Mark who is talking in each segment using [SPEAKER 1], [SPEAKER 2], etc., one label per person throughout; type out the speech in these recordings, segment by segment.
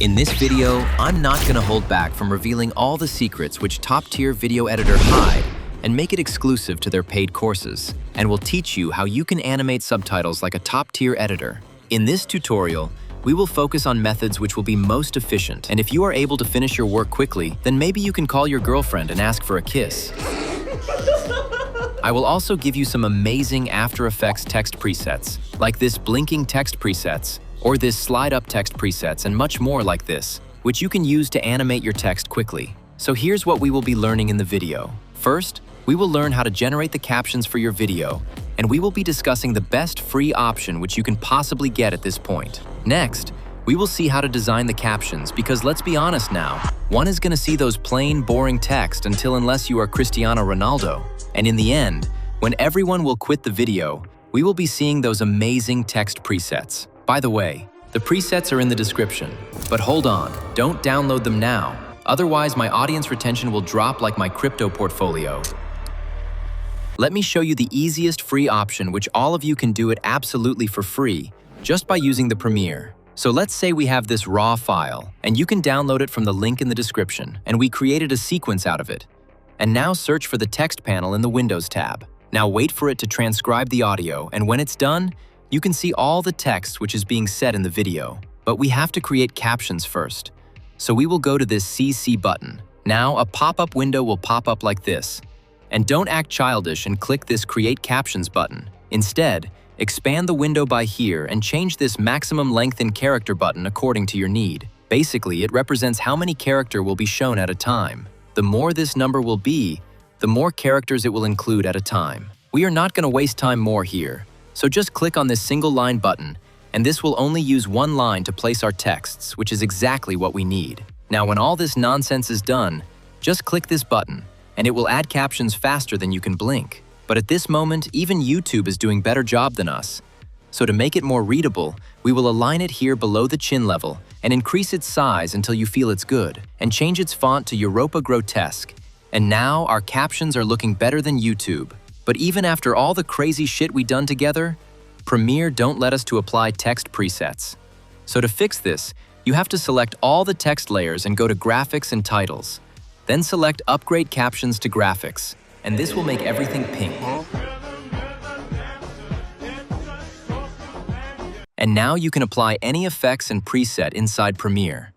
[SPEAKER 1] In this video, I'm not going to hold back from revealing all the secrets which top-tier video editor hide and make it exclusive to their paid courses, and will teach you how you can animate subtitles like a top-tier editor. In this tutorial, we will focus on methods which will be most efficient, and if you are able to finish your work quickly, then maybe you can call your girlfriend and ask for a kiss. I will also give you some amazing After Effects text presets, like this blinking text presets, or this slide-up text presets, and much more like this, which you can use to animate your text quickly. So here's what we will be learning in the video. First, we will learn how to generate the captions for your video, and we will be discussing the best free option which you can possibly get at this point. Next, we will see how to design the captions, because let's be honest now, one is going to see those plain, boring text unless you are Cristiano Ronaldo. And in the end, when everyone will quit the video, we will be seeing those amazing text presets. By the way, the presets are in the description, but hold on, don't download them now. Otherwise, my audience retention will drop like my crypto portfolio. Let me show you the easiest free option which all of you can do it absolutely for free, just by using the Premiere. So let's say we have this raw file, and you can download it from the link in the description, and we created a sequence out of it. And now search for the text panel in the Windows tab. Now wait for it to transcribe the audio, and when it's done, you can see all the text which is being said in the video. But we have to create captions first. So we will go to this CC button. Now a pop-up window will pop up like this. And don't act childish and click this Create Captions button. Instead, expand the window by here and change this maximum length in character button according to your need. Basically, it represents how many characters will be shown at a time. The more this number will be, the more characters it will include at a time. We are not going to waste time more here. So just click on this single line button, and this will only use one line to place our texts, which is exactly what we need. Now when all this nonsense is done, just click this button, and it will add captions faster than you can blink. But at this moment, even YouTube is doing a better job than us. So to make it more readable, we will align it here below the chin level and increase its size until you feel it's good, and change its font to Europa Grotesque. And now our captions are looking better than YouTube. But even after all the crazy shit we done together, Premiere don't let us to apply text presets. So to fix this, you have to select all the text layers and go to Graphics and Titles. Then select Upgrade Captions to Graphics, and this will make everything pink. And now you can apply any effects and preset inside Premiere.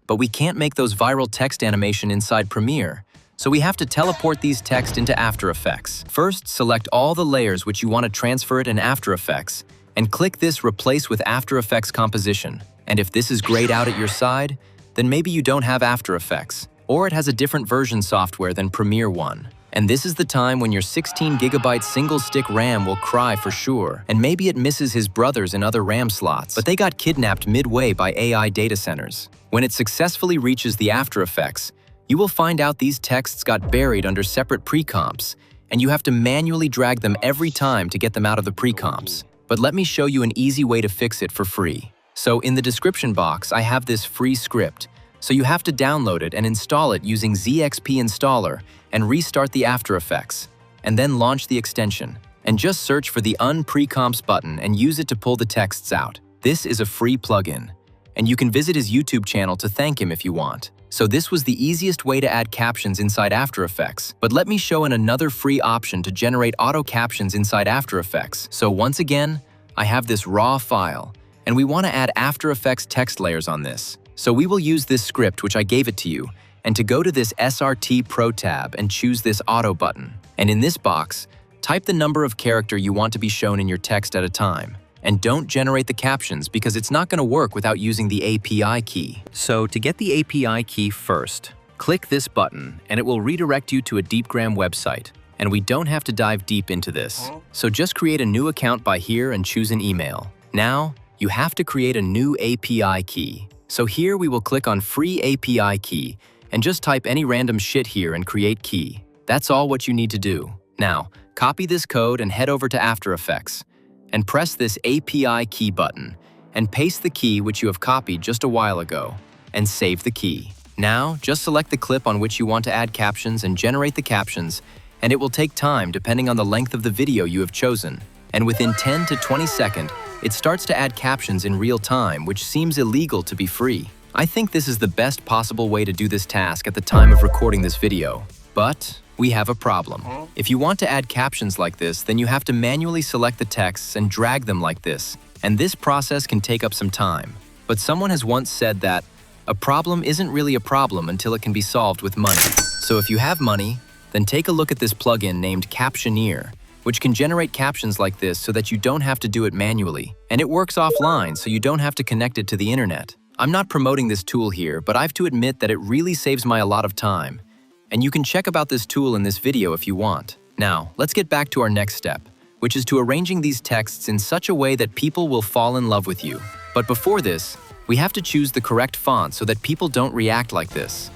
[SPEAKER 1] But we can't make those viral text animation inside Premiere, so we have to teleport these text into After Effects. First, select all the layers which you want to transfer it in After Effects, and click this Replace with After Effects Composition. And if this is grayed out at your side, then maybe you don't have After Effects, or it has a different version software than Premiere 1. And this is the time when your 16GB single-stick RAM will cry for sure, and maybe it misses his brothers in other RAM slots, but they got kidnapped midway by AI data centers. When it successfully reaches the After Effects, you will find out these texts got buried under separate pre-comps, and you have to manually drag them every time to get them out of the pre-comps. But let me show you an easy way to fix it for free. So in the description box, I have this free script, so you have to download it and install it using ZXP installer and restart the After Effects, and then launch the extension. And just search for the Unprecomps button and use it to pull the texts out. This is a free plugin, and you can visit his YouTube channel to thank him if you want. So this was the easiest way to add captions inside After Effects. But let me show another free option to generate auto captions inside After Effects. So once again, I have this raw file, and we want to add After Effects text layers on this. So we will use this script which I gave it to you, and to go to this SRT Pro tab and choose this auto button. And in this box, type the number of character you want to be shown in your text at a time. And don't generate the captions because it's not going to work without using the API key. So to get the API key first, click this button and it will redirect you to a Deepgram website. And we don't have to dive deep into this. So just create a new account by here and choose an email. Now, you have to create a new API key. So here we will click on Free API Key and just type any random shit here and create key. That's all what you need to do. Now, copy this code and head over to After Effects, and press this API key button, and paste the key which you have copied just a while ago, and save the key. Now, just select the clip on which you want to add captions and generate the captions, and it will take time depending on the length of the video you have chosen. And within 10 to 20 seconds, it starts to add captions in real time, which seems illegal to be free. I think this is the best possible way to do this task at the time of recording this video. But we have a problem. If you want to add captions like this, then you have to manually select the texts and drag them like this. And this process can take up some time. But someone has once said that a problem isn't really a problem until it can be solved with money. So if you have money, then take a look at this plugin named Captioneer, which can generate captions like this so that you don't have to do it manually. And it works offline, so you don't have to connect it to the internet. I'm not promoting this tool here, but I have to admit that it really saves me a lot of time. And you can check about this tool in this video if you want. Now, let's get back to our next step, which is to arranging these texts in such a way that people will fall in love with you. But before this, we have to choose the correct font so that people don't react like this.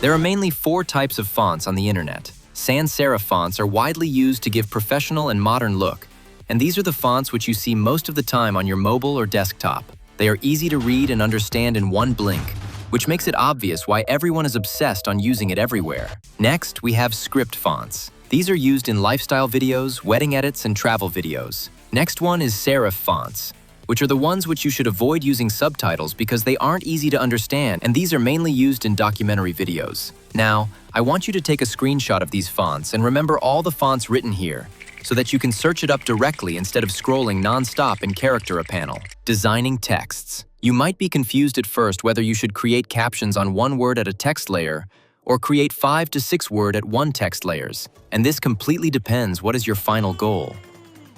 [SPEAKER 1] There are mainly 4 types of fonts on the internet. Sans serif fonts are widely used to give professional and modern look, and these are the fonts which you see most of the time on your mobile or desktop. They are easy to read and understand in one blink, which makes it obvious why everyone is obsessed on using it everywhere. Next, we have script fonts. These are used in lifestyle videos, wedding edits, and travel videos. Next one is serif fonts, which are the ones which you should avoid using subtitles because they aren't easy to understand, and these are mainly used in documentary videos. Now, I want you to take a screenshot of these fonts and remember all the fonts written here, so that you can search it up directly instead of scrolling non-stop in Character panel. Designing texts. You might be confused at first whether you should create captions on 1 word at a text layer or create 5 to 6 word at 1 text layers, and this completely depends what is your final goal.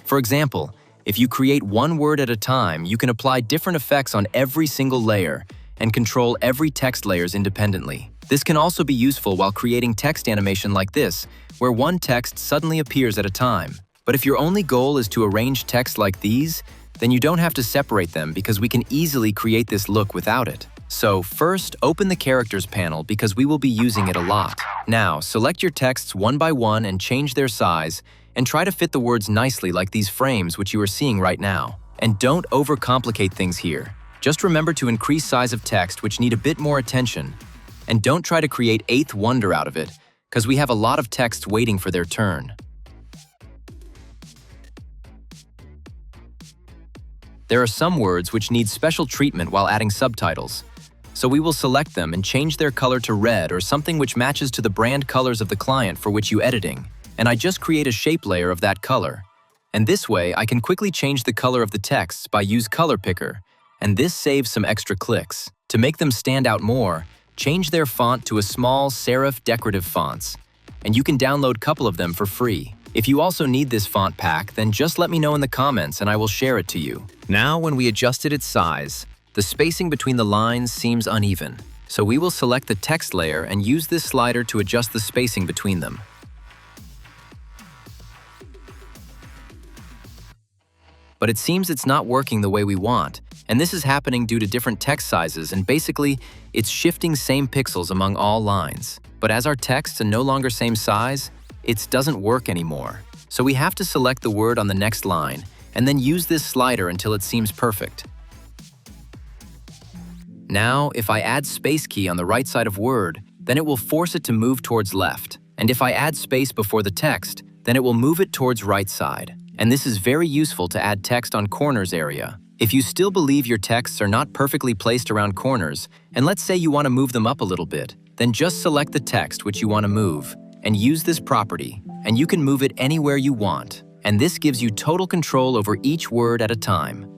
[SPEAKER 1] For example, if you create 1 word at a time, you can apply different effects on every single layer and control every text layers independently. This can also be useful while creating text animation like this, where 1 text suddenly appears at a time. But if your only goal is to arrange text like these, then you don't have to separate them because we can easily create this look without it. So first, open the Characters panel because we will be using it a lot. Now, select your texts one by one and change their size, and try to fit the words nicely like these frames which you are seeing right now. And don't overcomplicate things here. Just remember to increase size of text which need a bit more attention. And don't try to create 8th wonder out of it, because we have a lot of text waiting for their turn. There are some words which need special treatment while adding subtitles. So we will select them and change their color to red or something which matches to the brand colors of the client for which you're editing. And I just create a shape layer of that color. And this way, I can quickly change the color of the texts by use Color Picker, and this saves some extra clicks. To make them stand out more, change their font to a small serif decorative fonts, and you can download a couple of them for free. If you also need this font pack, then just let me know in the comments and I will share it to you. Now, when we adjusted its size, the spacing between the lines seems uneven. So we will select the text layer and use this slider to adjust the spacing between them. But it seems it's not working the way we want, and this is happening due to different text sizes, and basically, it's shifting same pixels among all lines. But as our texts are no longer same size, it doesn't work anymore. So we have to select the word on the next line, and then use this slider until it seems perfect. Now, if I add space key on the right side of word, then it will force it to move towards left. And if I add space before the text, then it will move it towards right side. And this is very useful to add text on corners area. If you still believe your texts are not perfectly placed around corners, and let's say you want to move them up a little bit, then just select the text which you want to move, and use this property, and you can move it anywhere you want. And this gives you total control over each word at a time.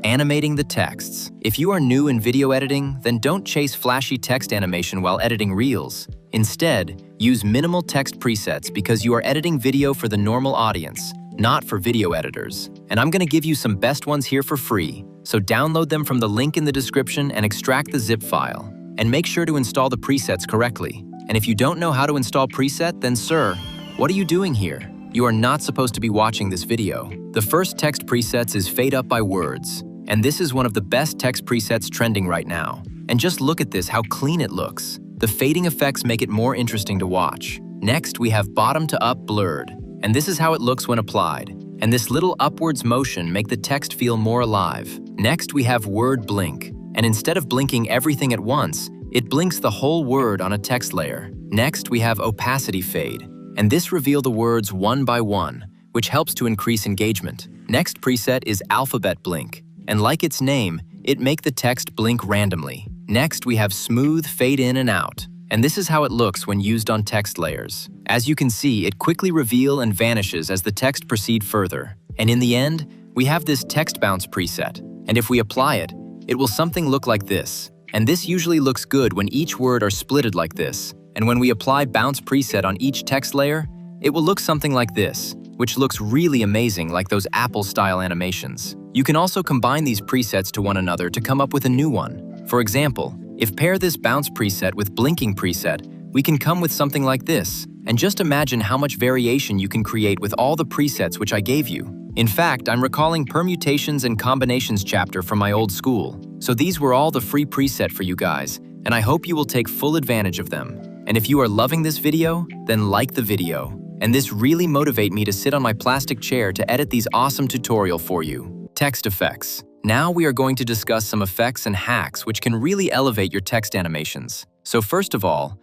[SPEAKER 1] Animating the texts. If you are new in video editing, then don't chase flashy text animation while editing reels. Instead, use minimal text presets because you are editing video for the normal audience, not for video editors. And I'm going to give you some best ones here for free, so download them from the link in the description and extract the zip file. And make sure to install the presets correctly. And if you don't know how to install preset, then sir, what are you doing here? You are not supposed to be watching this video. The first text presets is Fade Up by Words. And this is one of the best text presets trending right now. And just look at this, how clean it looks. The fading effects make it more interesting to watch. Next, we have Bottom to Up Blurred. And this is how it looks when applied. And this little upwards motion make the text feel more alive. Next, we have Word Blink. And instead of blinking everything at once, It blinks the whole word on a text layer. Next, we have opacity fade, and this reveals the words one by one, which helps to increase engagement. Next preset is alphabet blink, and like its name, it makes the text blink randomly. Next, we have smooth fade in and out, and this is how it looks when used on text layers. As you can see, it quickly reveals and vanishes as the text proceeds further. And in the end, we have this text bounce preset, and if we apply it, it will something look like this. And this usually looks good when each word are splitted like this. And when we apply bounce preset on each text layer, it will look something like this, which looks really amazing like those Apple-style animations. You can also combine these presets to one another to come up with a new one. For example, if pair this bounce preset with blinking preset, we can come with something like this. And just imagine how much variation you can create with all the presets which I gave you. In fact, I'm recalling permutations and combinations chapter from my old school. So these were all the free preset for you guys, and I hope you will take full advantage of them. And if you are loving this video, then like the video. And this really motivate me to sit on my plastic chair to edit these awesome tutorial for you. Text effects. Now we are going to discuss some effects and hacks which can really elevate your text animations. So first of all,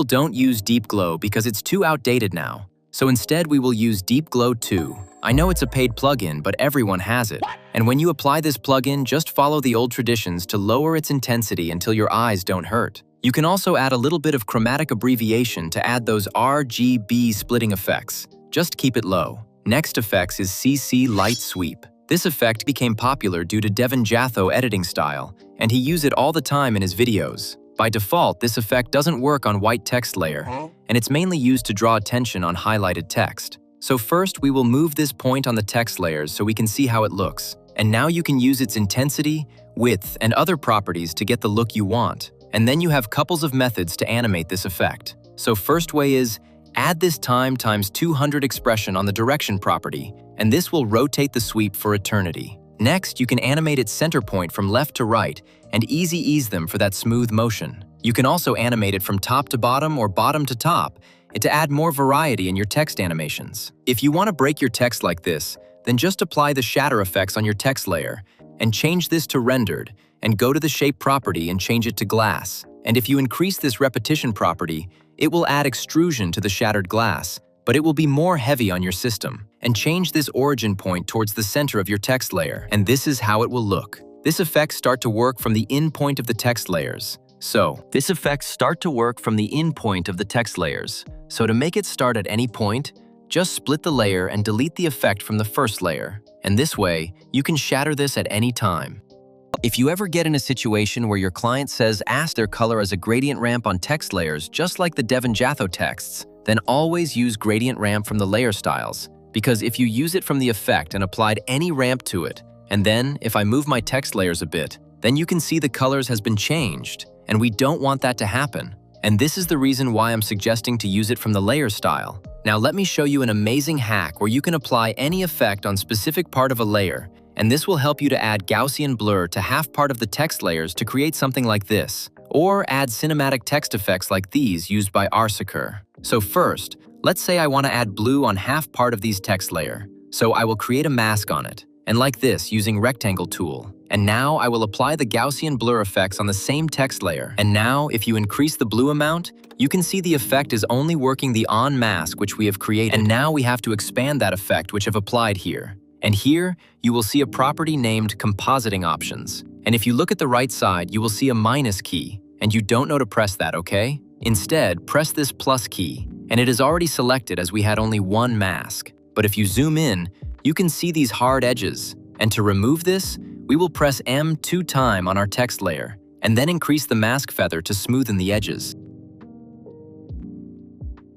[SPEAKER 1] don't use Deep Glow because it's too outdated now. So instead we will use Deep Glow 2. I know it's a paid plugin, but everyone has it. And when you apply this plugin, just follow the old traditions to lower its intensity until your eyes don't hurt. You can also add a little bit of chromatic abbreviation to add those RGB splitting effects. Just keep it low. Next effects is CC Light Sweep. This effect became popular due to Devin Jatho editing style, and he uses it all the time in his videos. By default, this effect doesn't work on white text layer, and it's mainly used to draw attention on highlighted text. So first, we will move this point on the text layers so we can see how it looks. And now you can use its intensity, width, and other properties to get the look you want. And then you have couples of methods to animate this effect. So first way is, add this time times 200 expression on the direction property, and this will rotate the sweep for eternity. Next, you can animate its center point from left to right and easy ease them for that smooth motion. You can also animate it from top to bottom or bottom to top to add more variety in your text animations. If you want to break your text like this, then just apply the shatter effects on your text layer and change this to rendered and go to the shape property and change it to glass. And if you increase this repetition property, it will add extrusion to the shattered glass, but it will be more heavy on your system. And change this origin point towards the center of your text layer, and this is how it will look. This effect start to work from the in point of the text layers. So to make it start at any point, just split the layer and delete the effect from the first layer. And this way, you can shatter this at any time. If you ever get in a situation where your client says ask their color as a gradient ramp on text layers, just like the Devin Jatho texts, then always use gradient ramp from the layer styles. Because if you use it from the effect and applied any ramp to it, and then if I move my text layers a bit, then you can see the colors has been changed, and we don't want that to happen. And this is the reason why I'm suggesting to use it from the layer style. Now let me show you an amazing hack where you can apply any effect on specific part of a layer, and this will help you to add Gaussian blur to half part of the text layers to create something like this, or add cinematic text effects like these used by Arsaker. So first, let's say I want to add blue on half part of these text layer. So I will create a mask on it, and like this using rectangle tool. And now I will apply the Gaussian blur effects on the same text layer. And now if you increase the blue amount, you can see the effect is only working the on mask which we have created. And now we have to expand that effect which I've applied here. And here you will see a property named compositing options. And if you look at the right side, you will see a minus key, and you don't know to press that, okay? Instead, press this plus key, and it is already selected as we had only one mask. But if you zoom in, you can see these hard edges. And to remove this, we will press M 2 times on our text layer, and then increase the mask feather to smoothen the edges.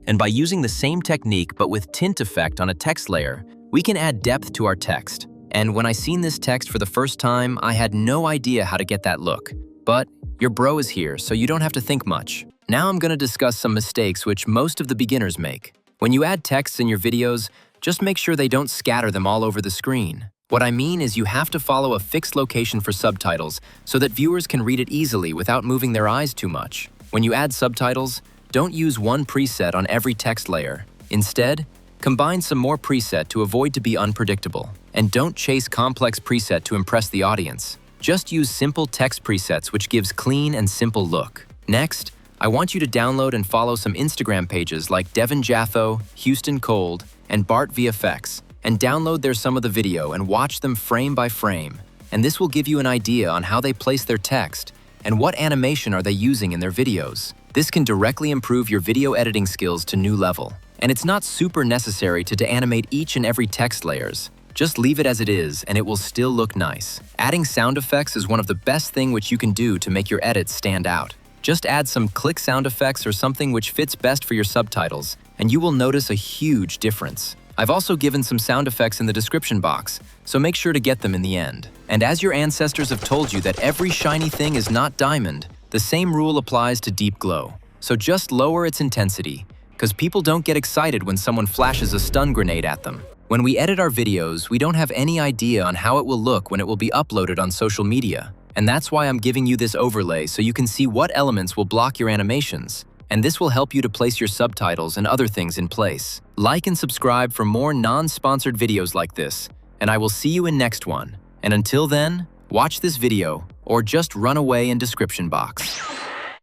[SPEAKER 1] And by using the same technique but with tint effect on a text layer, we can add depth to our text. And when I seen this text for the first time, I had no idea how to get that look. But your bro is here, so you don't have to think much. Now I'm going to discuss some mistakes which most of the beginners make. When you add texts in your videos, just make sure they don't scatter them all over the screen. What I mean is you have to follow a fixed location for subtitles so that viewers can read it easily without moving their eyes too much. When you add subtitles, don't use one preset on every text layer. Instead, combine some more preset to avoid to be unpredictable. And don't chase complex preset to impress the audience. Just use simple text presets which gives clean and simple look. Next, I want you to download and follow some Instagram pages like Devin Jatho, Houston Cold, and Bart VFX, and download their some of the video and watch them frame by frame. And this will give you an idea on how they place their text and what animation are they using in their videos. This can directly improve your video editing skills to new level. And it's not super necessary to animate each and every text layers. Just leave it as it is and it will still look nice. Adding sound effects is one of the best things which you can do to make your edits stand out. Just add some click sound effects or something which fits best for your subtitles, and you will notice a huge difference. I've also given some sound effects in the description box, so make sure to get them in the end. And as your ancestors have told you that every shiny thing is not diamond, the same rule applies to deep glow. So just lower its intensity, because people don't get excited when someone flashes a stun grenade at them. When we edit our videos, we don't have any idea on how it will look when it will be uploaded on social media. And that's why I'm giving you this overlay so you can see what elements will block your animations. And this will help you to place your subtitles and other things in place. Like and subscribe for more non-sponsored videos like this, and I will see you in next one. And until then, watch this video or just run away in description box.